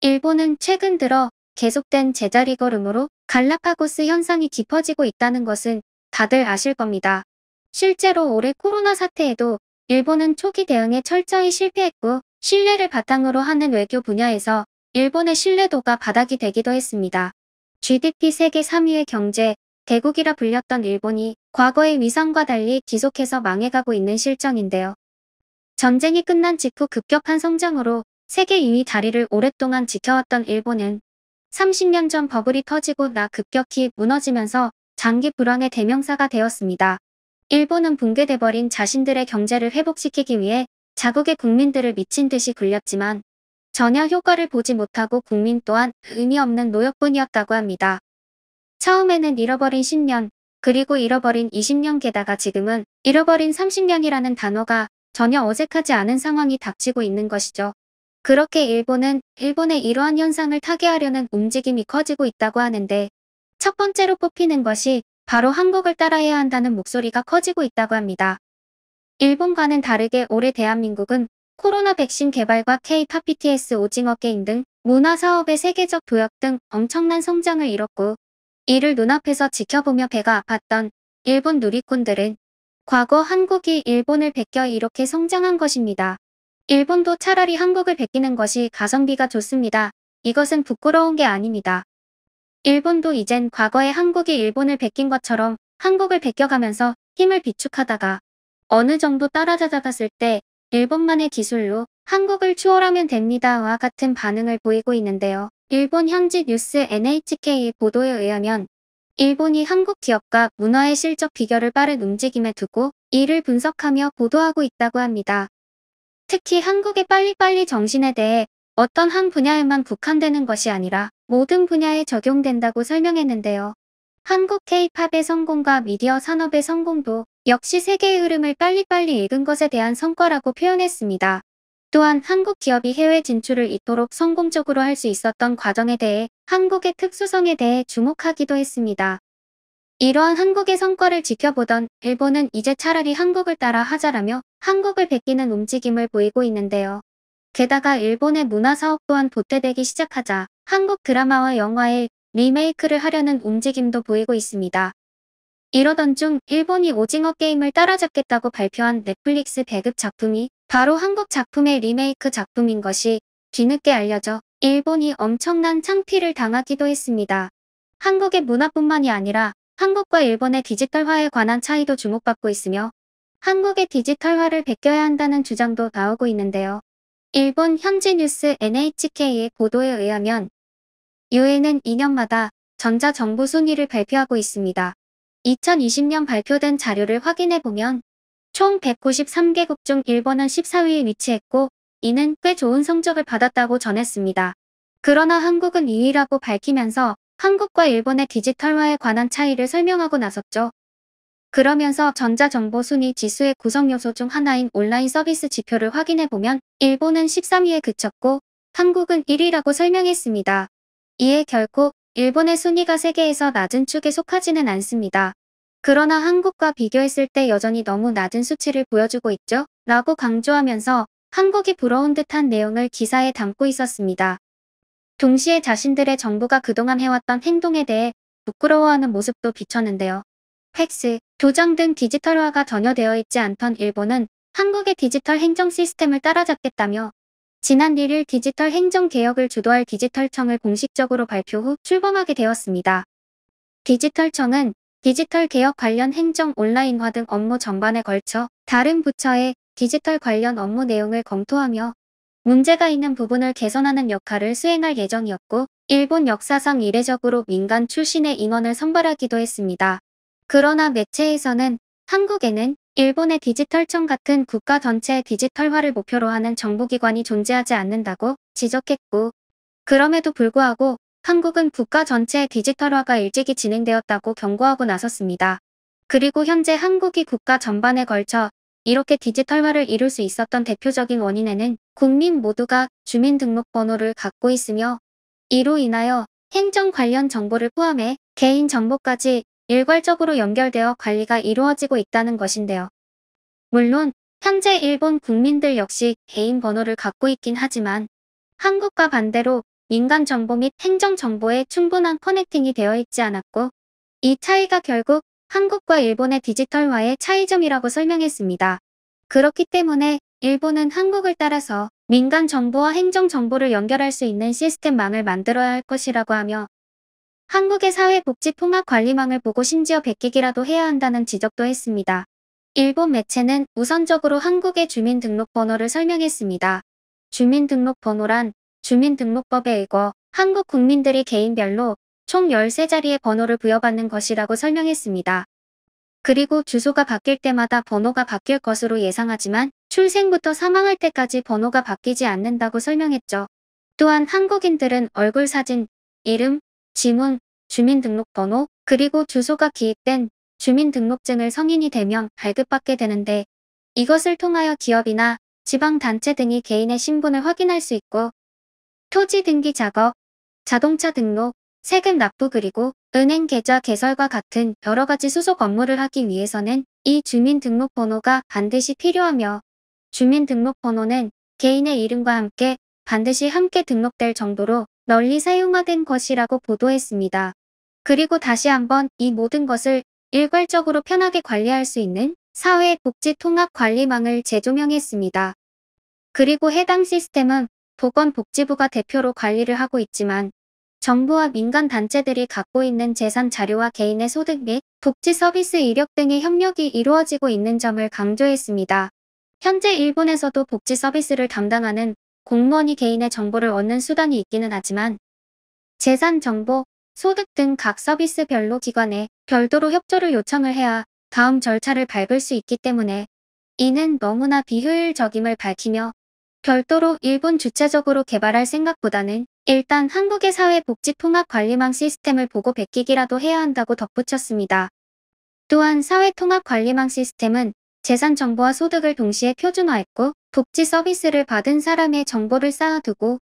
일본은 최근 들어 계속된 제자리 걸음으로 갈라파고스 현상이 깊어지고 있다는 것은 다들 아실 겁니다. 실제로 올해 코로나 사태에도 일본은 초기 대응에 철저히 실패했고 신뢰를 바탕으로 하는 외교 분야에서 일본의 신뢰도가 바닥이 되기도 했습니다. GDP 세계 3위의 경제 대국이라 불렸던 일본이 과거의 위상과 달리 지속해서 망해가고 있는 실정인데요. 전쟁이 끝난 직후 급격한 성장으로 세계 2위 자리를 오랫동안 지켜왔던 일본은 30년 전 버블이 터지고 나 급격히 무너지면서 장기 불황의 대명사가 되었습니다. 일본은 붕괴돼버린 자신들의 경제를 회복시키기 위해 자국의 국민들을 미친 듯이 굴렸지만 전혀 효과를 보지 못하고 국민 또한 의미 없는 노역뿐이었다고 합니다. 처음에는 잃어버린 10년, 그리고 잃어버린 20년 게다가 지금은 잃어버린 30년이라는 단어가 전혀 어색하지 않은 상황이 닥치고 있는 것이죠. 그렇게 일본은 일본의 이러한 현상을 타개하려는 움직임이 커지고 있다고 하는데 첫 번째로 뽑히는 것이 바로 한국을 따라해야 한다는 목소리가 커지고 있다고 합니다. 일본과는 다르게 올해 대한민국은 코로나 백신 개발과 K-팝 BTS 오징어 게임 등 문화사업의 세계적 도약 등 엄청난 성장을 이뤘고 이를 눈앞에서 지켜보며 배가 아팠던 일본 누리꾼들은 과거 한국이 일본을 베껴 이렇게 성장한 것입니다. 일본도 차라리 한국을 베끼는 것이 가성비가 좋습니다. 이것은 부끄러운 게 아닙니다. 일본도 이젠 과거에 한국이 일본을 베낀 것처럼 한국을 베껴가면서 힘을 비축하다가 어느 정도 따라잡았을 때 일본만의 기술로 한국을 추월하면 됩니다와 같은 반응을 보이고 있는데요. 일본 현지 뉴스 NHK의 보도에 의하면 일본이 한국 기업과 문화의 실적 비결을 빠른 움직임에 두고 이를 분석하며 보도하고 있다고 합니다. 특히 한국의 빨리빨리 정신에 대해 어떤 한 분야에만 국한되는 것이 아니라 모든 분야에 적용된다고 설명했는데요. 한국 K-팝의 성공과 미디어 산업의 성공도 역시 세계의 흐름을 빨리빨리 읽은 것에 대한 성과라고 표현했습니다. 또한 한국 기업이 해외 진출을 이토록 성공적으로 할 수 있었던 과정에 대해 한국의 특수성에 대해 주목하기도 했습니다. 이러한 한국의 성과를 지켜보던 일본은 이제 차라리 한국을 따라 하자라며 한국을 베끼는 움직임을 보이고 있는데요. 게다가 일본의 문화사업 또한 보태되기 시작하자 한국 드라마와 영화의 리메이크를 하려는 움직임도 보이고 있습니다. 이러던 중 일본이 오징어 게임을 따라잡겠다고 발표한 넷플릭스 배급 작품이 바로 한국 작품의 리메이크 작품인 것이 뒤늦게 알려져 일본이 엄청난 창피를 당하기도 했습니다. 한국의 문화뿐만이 아니라 한국과 일본의 디지털화에 관한 차이도 주목받고 있으며 한국의 디지털화를 베껴야 한다는 주장도 나오고 있는데요. 일본 현지 뉴스 NHK의 보도에 의하면 유엔은 2년마다 전자정부 순위를 발표하고 있습니다. 2020년 발표된 자료를 확인해보면 총 193개국 중 일본은 14위에 위치했고 이는 꽤 좋은 성적을 받았다고 전했습니다. 그러나 한국은 2위라고 밝히면서 한국과 일본의 디지털화에 관한 차이를 설명하고 나섰죠. 그러면서 전자정보 순위 지수의 구성 요소 중 하나인 온라인 서비스 지표를 확인해보면 일본은 13위에 그쳤고 한국은 1위라고 설명했습니다. 이에 결코 일본의 순위가 세계에서 낮은 축에 속하지는 않습니다. 그러나 한국과 비교했을 때 여전히 너무 낮은 수치를 보여주고 있죠? 라고 강조하면서 한국이 부러운 듯한 내용을 기사에 담고 있었습니다. 동시에 자신들의 정부가 그동안 해왔던 행동에 대해 부끄러워하는 모습도 비쳤는데요. 팩스, 도장 등 디지털화가 전혀 되어 있지 않던 일본은 한국의 디지털 행정 시스템을 따라잡겠다며 지난 1일 디지털 행정 개혁을 주도할 디지털청을 공식적으로 발표 후 출범하게 되었습니다. 디지털청은 디지털 개혁 관련 행정 온라인화 등 업무 전반에 걸쳐 다른 부처의 디지털 관련 업무 내용을 검토하며 문제가 있는 부분을 개선하는 역할을 수행할 예정이었고 일본 역사상 이례적으로 민간 출신의 인원을 선발하기도 했습니다. 그러나 매체에서는 한국에는 일본의 디지털청 같은 국가 전체의 디지털화를 목표로 하는 정부기관이 존재하지 않는다고 지적했고 그럼에도 불구하고 한국은 국가 전체의 디지털화가 일찍이 진행되었다고 경고하고 나섰습니다. 그리고 현재 한국이 국가 전반에 걸쳐 이렇게 디지털화를 이룰 수 있었던 대표적인 원인에는 국민 모두가 주민등록번호를 갖고 있으며 이로 인하여 행정 관련 정보를 포함해 개인 정보까지 일괄적으로 연결되어 관리가 이루어지고 있다는 것인데요. 물론 현재 일본 국민들 역시 개인 번호를 갖고 있긴 하지만 한국과 반대로 민간 정보 및 행정 정보에 충분한 커넥팅이 되어 있지 않았고, 이 차이가 결국 한국과 일본의 디지털화의 차이점이라고 설명했습니다. 그렇기 때문에 일본은 한국을 따라서 민간 정보와 행정 정보를 연결할 수 있는 시스템망을 만들어야 할 것이라고 하며, 한국의 사회복지통합관리망을 보고 심지어 베끼기라도 해야 한다는 지적도 했습니다. 일본 매체는 우선적으로 한국의 주민등록번호를 설명했습니다. 주민등록번호란 주민등록법에 의거 한국 국민들이 개인별로 총 13자리의 번호를 부여받는 것이라고 설명했습니다. 그리고 주소가 바뀔 때마다 번호가 바뀔 것으로 예상하지만 출생부터 사망할 때까지 번호가 바뀌지 않는다고 설명했죠. 또한 한국인들은 얼굴 사진, 이름, 지문, 주민등록번호, 그리고 주소가 기입된 주민등록증을 성인이 되면 발급받게 되는데, 이것을 통하여 기업이나 지방단체 등이 개인의 신분을 확인할 수 있고, 토지 등기 작업, 자동차 등록, 세금 납부 그리고 은행 계좌 개설과 같은 여러 가지 수속 업무를 하기 위해서는 이 주민등록번호가 반드시 필요하며, 주민등록번호는 개인의 이름과 함께 반드시 함께 등록될 정도로 널리 사용화된 것이라고 보도했습니다. 그리고 다시 한번 이 모든 것을 일괄적으로 편하게 관리할 수 있는 사회복지통합관리망을 재조명했습니다. 그리고 해당 시스템은 보건복지부가 대표로 관리를 하고 있지만, 정부와 민간 단체들이 갖고 있는 재산 자료와 개인의 소득 및 복지 서비스 이력 등의 협력이 이루어지고 있는 점을 강조했습니다. 현재 일본에서도 복지 서비스를 담당하는 공무원이 개인의 정보를 얻는 수단이 있기는 하지만, 재산 정보, 소득 등 각 서비스별로 기관에 별도로 협조를 요청을 해야 다음 절차를 밟을 수 있기 때문에 이는 너무나 비효율적임을 밝히며, 별도로 일본 주체적으로 개발할 생각보다는 일단 한국의 사회복지통합관리망 시스템을 보고 베끼기라도 해야 한다고 덧붙였습니다. 또한 사회통합관리망 시스템은 재산 정보와 소득을 동시에 표준화했고, 복지 서비스를 받은 사람의 정보를 쌓아두고,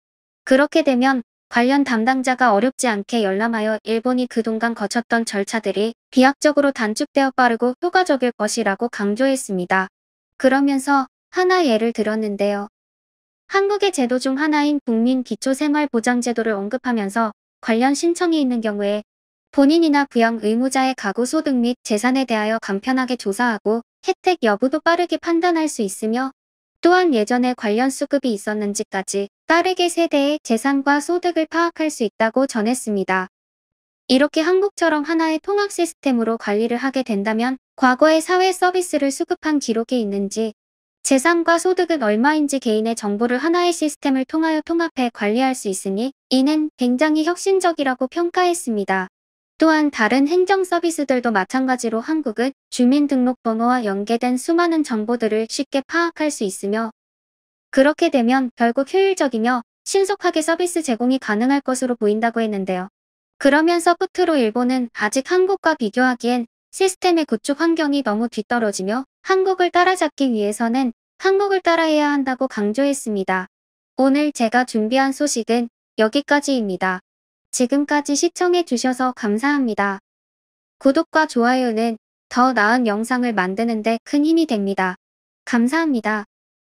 그렇게 되면 관련 담당자가 어렵지 않게 열람하여 일본이 그동안 거쳤던 절차들이 비약적으로 단축되어 빠르고 효과적일 것이라고 강조했습니다. 그러면서 하나 예를 들었는데요. 한국의 제도 중 하나인 국민기초생활보장제도를 언급하면서 관련 신청이 있는 경우에 본인이나 부양 의무자의 가구 소득 및 재산에 대하여 간편하게 조사하고 혜택 여부도 빠르게 판단할 수 있으며, 또한 예전에 관련 수급이 있었는지까지 빠르게 세대의 재산과 소득을 파악할 수 있다고 전했습니다. 이렇게 한국처럼 하나의 통합 시스템으로 관리를 하게 된다면 과거에 사회 서비스를 수급한 기록이 있는지, 재산과 소득은 얼마인지 개인의 정보를 하나의 시스템을 통하여 통합해 관리할 수 있으니 이는 굉장히 혁신적이라고 평가했습니다. 또한 다른 행정 서비스들도 마찬가지로 한국은 주민등록번호와 연계된 수많은 정보들을 쉽게 파악할 수 있으며, 그렇게 되면 결국 효율적이며 신속하게 서비스 제공이 가능할 것으로 보인다고 했는데요. 그러면서 끝으로 일본은 아직 한국과 비교하기엔 시스템의 구축 환경이 너무 뒤떨어지며 한국을 따라잡기 위해서는 한국을 따라해야 한다고 강조했습니다. 오늘 제가 준비한 소식은 여기까지입니다. 지금까지 시청해주셔서 감사합니다. 구독과 좋아요는 더 나은 영상을 만드는 데 큰 힘이 됩니다. 감사합니다.